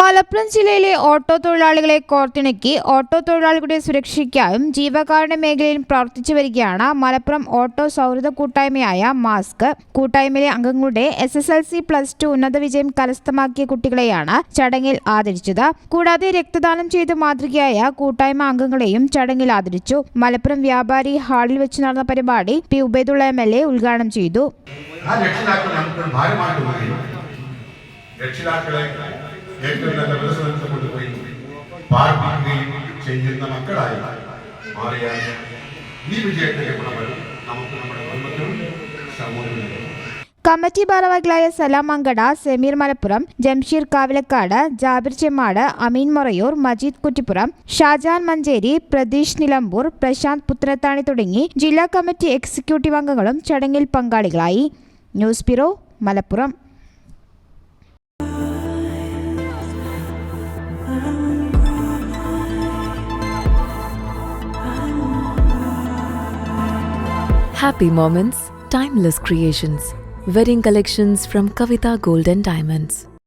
മലപ്പുറം ജില്ലയിലെ ഓട്ടോ തൊഴിലാളികളെ കോർത്തിണക്കി ഓട്ടോ തൊഴിലാളികളുടെ സുരക്ഷയ്ക്കായും ജീവകാരുണ്യ മേഖലയിൽ പ്രവർത്തിച്ചു വരികയാണ് മലപ്പുറം ഓട്ടോ സൗഹൃദ കൂട്ടായ്മയായ മാസ്ക്. കൂട്ടായ്മയിലെ അംഗങ്ങളുടെ SSLC+2 ഉന്നത വിജയം കരസ്ഥമാക്കിയ കുട്ടികളെയാണ് ചടങ്ങിൽ ആദരിച്ചത്. കൂടാതെ രക്തദാനം ചെയ്ത് മാതൃകയായ കൂട്ടായ്മ അംഗങ്ങളെയും ചടങ്ങിൽ ആദരിച്ചു. മലപ്പുറം വ്യാപാരി ഹാളിൽ വെച്ച് നടന്ന പരിപാടി പി ഉബൈദുള്ള MLA ഉദ്ഘാടനം ചെയ്തു. ഏറ്റവും നല്ല വികസനത്തെ കൊണ്ടുപോയി പാർപ്പിക്കുകയും ചെയ്യുന്ന മക്കളായി മാറിയാൽ ഈ വിജയത്തിന്റെ ഗുണഫലം നമുക്ക് നമ്മുടെ കുടുംബത്തിനും സമൂഹത്തിനും. കമ്മിറ്റി ഭാരവാഹികളായ സലാം അങ്കട, സമീർ മലപ്പുറം, ജംഷീർ കാവിലക്കാട്, ജാബിർ ചെമ്മാട്, അമീൻ മൊറയൂർ, മജീദ് കുറ്റിപ്പുറം, ഷാജാൻ മഞ്ചേരി, പ്രതീഷ് നിലമ്പൂർ, പ്രശാന്ത് പുത്രത്താണി തുടങ്ങി ജില്ലാ കമ്മിറ്റി എക്സിക്യൂട്ടീവ് അംഗങ്ങളും ചടങ്ങിൽ പങ്കാളികളായി. News bureau, Malappuram. Happy moments, timeless creations. Wedding collections from Kavita Gold and Diamonds.